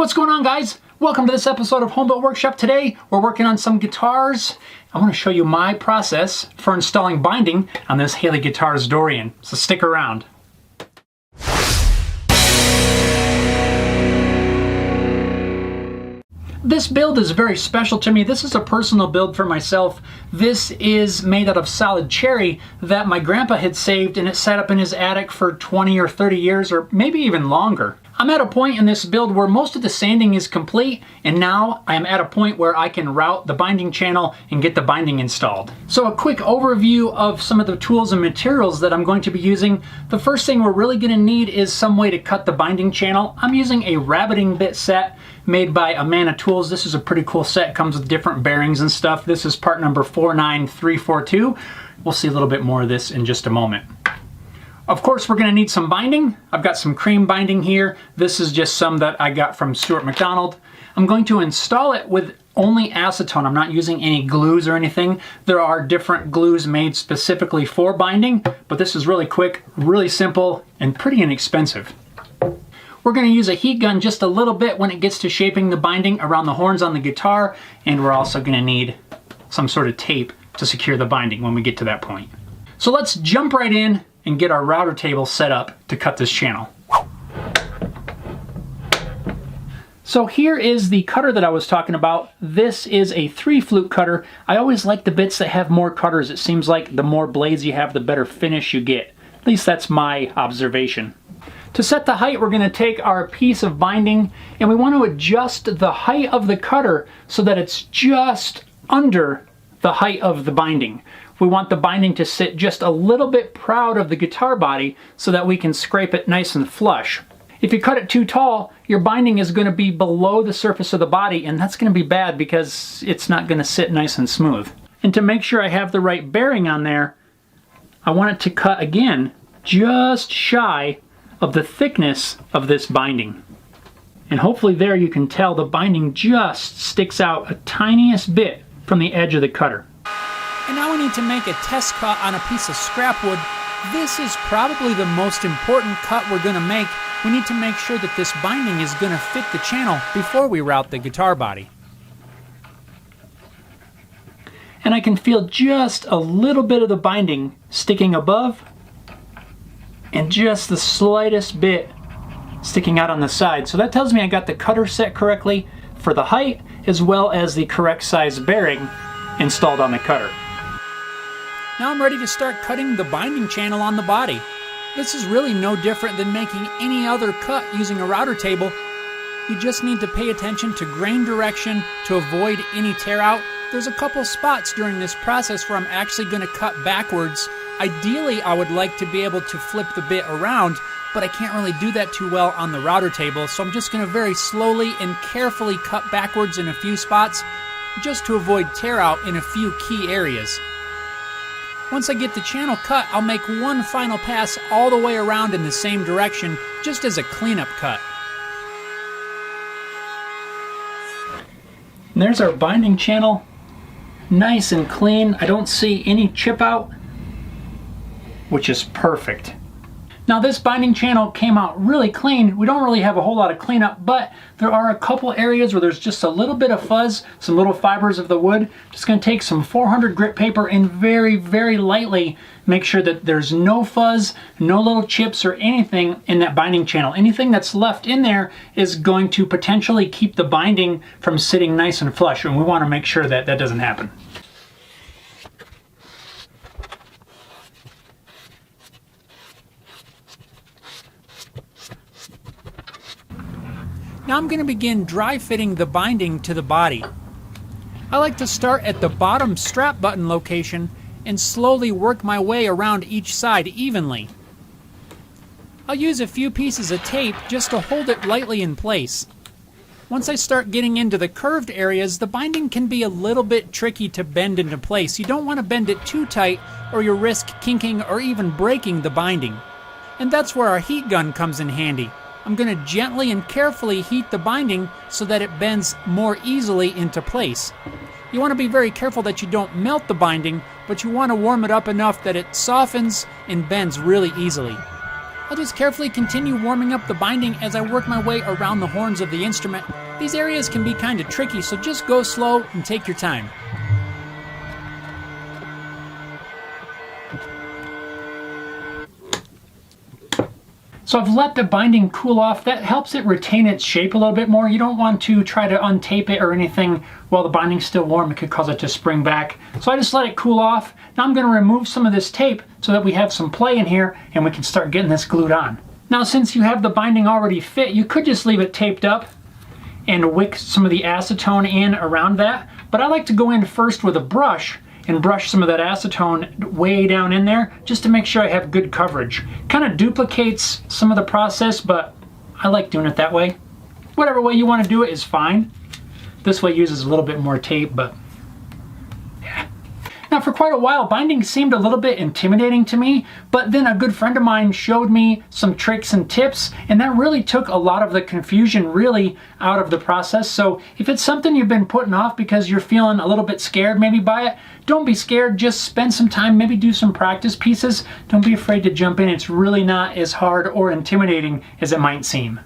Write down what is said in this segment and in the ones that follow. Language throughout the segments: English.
What's going on, guys? Welcome to this episode of Home Built Workshop. Today we're working on some guitars. I want to show you my process for installing binding on this Haley Guitars Dorian, so stick around. This build is very special to me. This is a personal build for myself. This is made out of solid cherry that my grandpa had saved, and it sat up in his attic for 20 or 30 years, or maybe even longer. I'm at a point in this build where most of the sanding is complete, and now I am at a point where I can route the binding channel and get the binding installed. So a quick overview of some of the tools and materials that I'm going to be using. The first thing we're really going to need is some way to cut the binding channel. I'm using a rabbiting bit set made by Amana Tools. This is a pretty cool set. It comes with different bearings and stuff. This is part number 49342. We'll see a little bit more of this in just a moment. Of course, we're going to need some binding. I've got some cream binding here. This is just some that I got from Stuart McDonald. I'm going to install it with only acetone. I'm not using any glues or anything. There are different glues made specifically for binding, but this is really quick, really simple, and pretty inexpensive. We're going to use a heat gun just a little bit when it gets to shaping the binding around the horns on the guitar, and we're also going to need some sort of tape to secure the binding when we get to that point. So let's jump right in and get our router table set up to cut this channel. So here is the cutter that I was talking about. This is a 3-flute cutter. I always like the bits that have more cutters. It seems like the more blades you have, the better finish you get. At least that's my observation. To set the height, we're going to take our piece of binding and we want to adjust the height of the cutter so that it's just under the height of the binding. We want the binding to sit just a little bit proud of the guitar body so that we can scrape it nice and flush. If you cut it too tall, your binding is going to be below the surface of the body, and that's going to be bad because it's not going to sit nice and smooth. And to make sure I have the right bearing on there, I want it to cut again just shy of the thickness of this binding. And hopefully there you can tell the binding just sticks out a tiniest bit from the edge of the cutter. And now we need to make a test cut on a piece of scrap wood. This is probably the most important cut we're going to make. We need to make sure that this binding is going to fit the channel before we route the guitar body. And I can feel just a little bit of the binding sticking above and just the slightest bit sticking out on the side. So that tells me I got the cutter set correctly for the height as well as the correct size bearing installed on the cutter. Now I'm ready to start cutting the binding channel on the body. This is really no different than making any other cut using a router table. You just need to pay attention to grain direction to avoid any tear out. There's a couple spots during this process where I'm actually going to cut backwards. Ideally, I would like to be able to flip the bit around, but I can't really do that too well on the router table, so I'm just going to very slowly and carefully cut backwards in a few spots just to avoid tear out in a few key areas. Once I get the channel cut, I'll make one final pass all the way around in the same direction, just as a cleanup cut. And there's our binding channel, nice and clean. I don't see any chip out, which is perfect. Now this binding channel came out really clean. We don't really have a whole lot of cleanup, but there are a couple areas where there's just a little bit of fuzz, some little fibers of the wood. Just going to take some 400 grit paper and very, very lightly make sure that there's no fuzz, no little chips or anything in that binding channel. Anything that's left in there is going to potentially keep the binding from sitting nice and flush, and we want to make sure that that doesn't happen. Now I'm going to begin dry fitting the binding to the body. I like to start at the bottom strap button location and slowly work my way around each side evenly. I'll use a few pieces of tape just to hold it lightly in place. Once I start getting into the curved areas, the binding can be a little bit tricky to bend into place. You don't want to bend it too tight or you'll risk kinking or even breaking the binding. And that's where our heat gun comes in handy. I'm going to gently and carefully heat the binding so that it bends more easily into place. You want to be very careful that you don't melt the binding, but you want to warm it up enough that it softens and bends really easily. I'll just carefully continue warming up the binding as I work my way around the horns of the instrument. These areas can be kind of tricky, so just go slow and take your time. So I've let the binding cool off. That helps it retain its shape a little bit more. You don't want to try to untape it or anything while the binding's still warm. It could cause it to spring back. So I just let it cool off. Now I'm going to remove some of this tape so that we have some play in here and we can start getting this glued on. Now since you have the binding already fit, you could just leave it taped up and wick some of the acetone in around that. But I like to go in first with a brush and brush some of that acetone way down in there just to make sure I have good coverage. Kind of duplicates some of the process, but I like doing it that way. Whatever way you want to do it is fine. This way uses a little bit more tape, but yeah. Now for quite a while, binding seemed a little bit intimidating to me, but then a good friend of mine showed me some tricks and tips, and that really took a lot of the confusion really out of the process. So if it's something you've been putting off because you're feeling a little bit scared maybe by it, don't be scared, just spend some time, maybe do some practice pieces. Don't be afraid to jump in. It's really not as hard or intimidating as it might seem.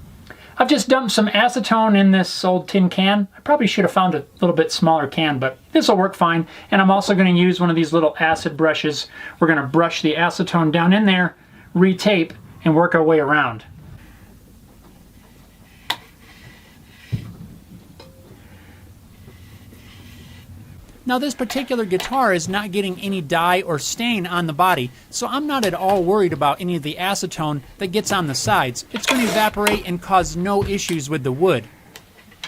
I've just dumped some acetone in this old tin can. I probably should have found a little bit smaller can, but this will work fine. And I'm also going to use one of these little acid brushes. We're going to brush the acetone down in there, retape, and work our way around. Now this particular guitar is not getting any dye or stain on the body, so I'm not at all worried about any of the acetone that gets on the sides. It's going to evaporate and cause no issues with the wood.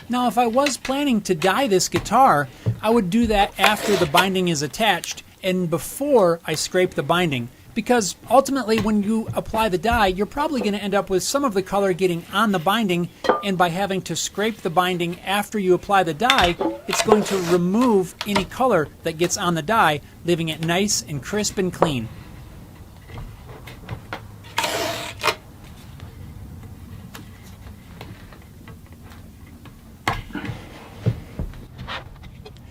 Now if I was planning to dye this guitar, I would do that after the binding is attached and before I scrape the binding. Because ultimately when you apply the dye, you're probably going to end up with some of the color getting on the binding, and by having to scrape the binding after you apply the dye, it's going to remove any color that gets on the dye, leaving it nice and crisp and clean.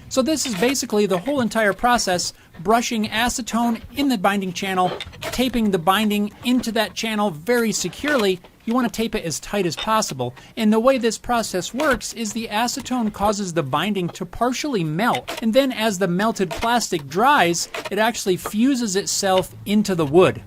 So this is basically the whole entire process: brushing acetone in the binding channel, taping the binding into that channel very securely. You want to tape it as tight as possible. And the way this process works is the acetone causes the binding to partially melt. And then as the melted plastic dries, it actually fuses itself into the wood.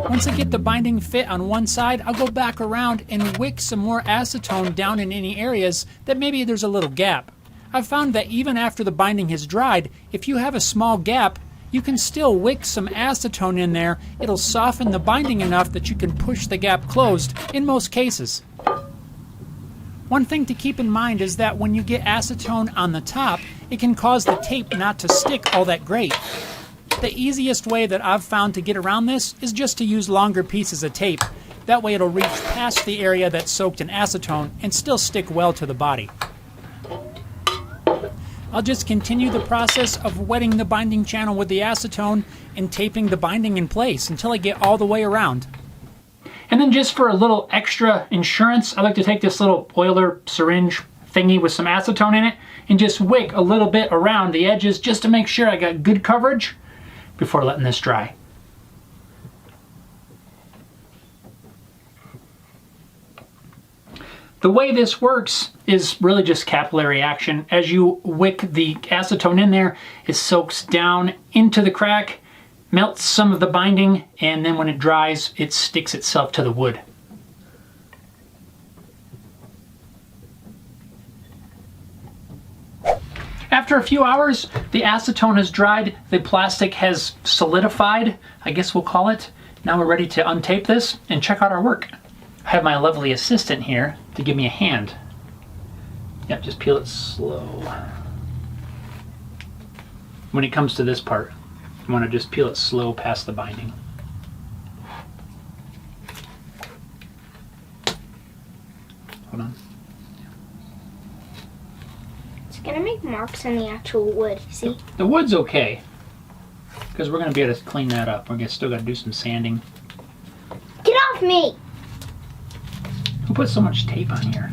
Once I get the binding fit on one side, I'll go back around and wick some more acetone down in any areas that maybe there's a little gap. I've found that even after the binding has dried, if you have a small gap, you can still wick some acetone in there. It'll soften the binding enough that you can push the gap closed in most cases. One thing to keep in mind is that when you get acetone on the top, it can cause the tape not to stick all that great. The easiest way that I've found to get around this is just to use longer pieces of tape. That way it'll reach past the area that's soaked in acetone and still stick well to the body. I'll just continue the process of wetting the binding channel with the acetone and taping the binding in place until I get all the way around. And then just for a little extra insurance, I like to take this little oiler syringe thingy with some acetone in it and just wick a little bit around the edges just to make sure I got good coverage before letting this dry. The way this works is really just capillary action. As you wick the acetone in there, it soaks down into the crack, melts some of the binding, and then when it dries, it sticks itself to the wood. After a few hours, the acetone has dried, the plastic has solidified, I guess we'll call it. Now we're ready to untape this and check out our work. I have my lovely assistant here to give me a hand. Yep, just peel it slow. When it comes to this part, you want to just peel it slow past the binding. Hold on. Gonna make marks on the actual wood, see? The wood's okay, because we're gonna be able to clean that up. We're still gonna do some sanding. Get off me! Who put so much tape on here?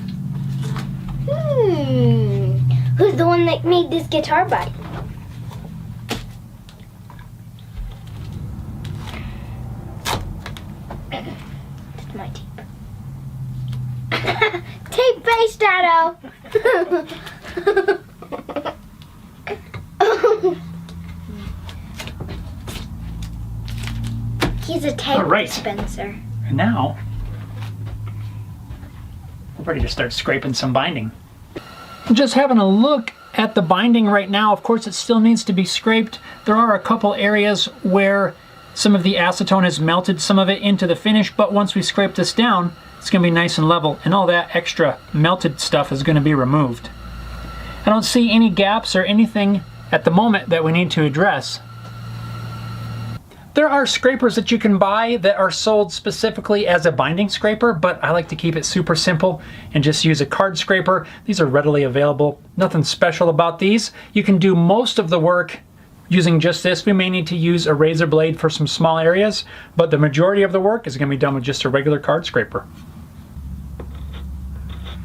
Who's the one that made this guitar body? It's my tape. Tape face shadow. He's a tape dispenser. And now, we're ready to start scraping some binding. Just having a look at the binding right now. Of course, it still needs to be scraped. There are a couple areas where some of the acetone has melted some of it into the finish, but once we scrape this down, it's going to be nice and level, and all that extra melted stuff is going to be removed. I don't see any gaps or anything at the moment that we need to address. There are scrapers that you can buy that are sold specifically as a binding scraper, but I like to keep it super simple and just use a card scraper. These are readily available. Nothing special about these. You can do most of the work using just this. We may need to use a razor blade for some small areas, but the majority of the work is going to be done with just a regular card scraper.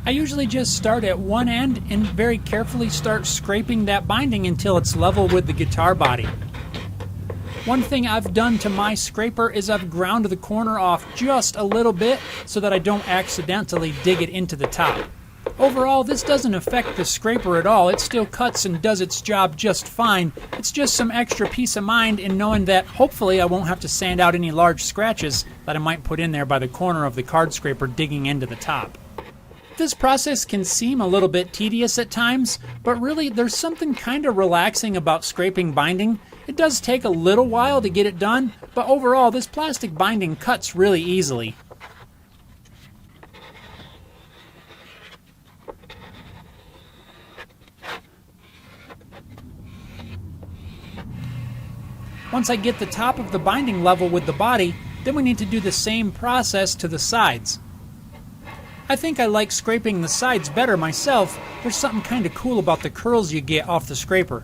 I usually just start at one end and very carefully start scraping that binding until it's level with the guitar body. One thing I've done to my scraper is I've ground the corner off just a little bit so that I don't accidentally dig it into the top. Overall, this doesn't affect the scraper at all. It still cuts and does its job just fine. It's just some extra peace of mind in knowing that hopefully I won't have to sand out any large scratches that I might put in there by the corner of the card scraper digging into the top. This process can seem a little bit tedious at times, but really there's something kind of relaxing about scraping binding. It does take a little while to get it done, but overall this plastic binding cuts really easily. Once I get the top of the binding level with the body, then we need to do the same process to the sides. I think I like scraping the sides better myself. There's something kind of cool about the curls you get off the scraper.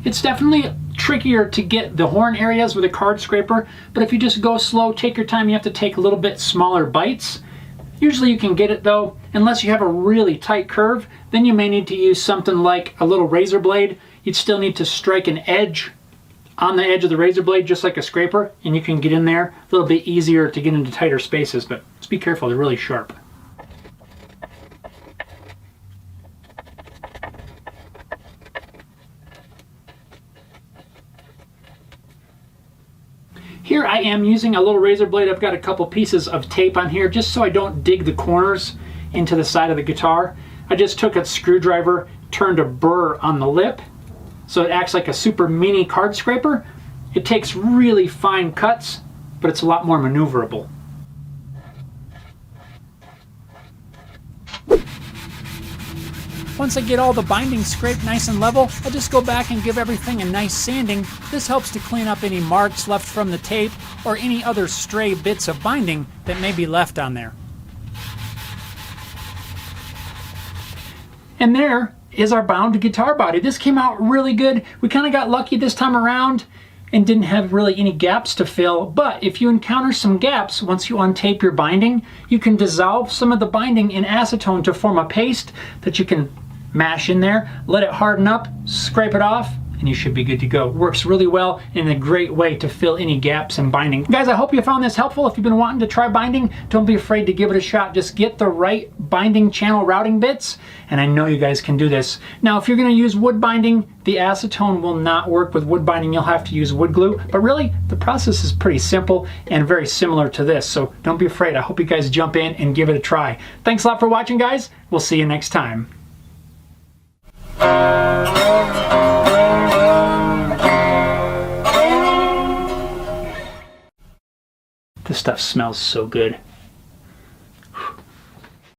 It's definitely trickier to get the horn areas with a card scraper, but if you just go slow, take your time, you have to take a little bit smaller bites. Usually you can get it though, unless you have a really tight curve, then you may need to use something like a little razor blade. You'd still need to strike an edge on the edge of the razor blade just like a scraper, and you can get in there a little bit easier to get into tighter spaces, but just be careful, they're really sharp. Here I am using a little razor blade. I've got a couple pieces of tape on here just so I don't dig the corners into the side of the guitar. I just took a screwdriver, turned a burr on the lip so it acts like a super mini card scraper. It takes really fine cuts, but it's a lot more maneuverable. Once I get all the binding scraped nice and level, I'll just go back and give everything a nice sanding. This helps to clean up any marks left from the tape or any other stray bits of binding that may be left on there. And there is our bound guitar body. This came out really good. We kind of got lucky this time around and didn't have really any gaps to fill, but if you encounter some gaps once you untape your binding, you can dissolve some of the binding in acetone to form a paste that you can mash in there, let it harden up, scrape it off, and you should be good to go. It works really well and a great way to fill any gaps in binding. Guys, I hope you found this helpful. If you've been wanting to try binding, don't be afraid to give it a shot. Just get the right binding channel routing bits, and I know you guys can do this. Now, if you're gonna use wood binding, the acetone will not work with wood binding. You'll have to use wood glue, but really, the process is pretty simple and very similar to this, so don't be afraid. I hope you guys jump in and give it a try. Thanks a lot for watching, guys. We'll see you next time. This stuff smells so good.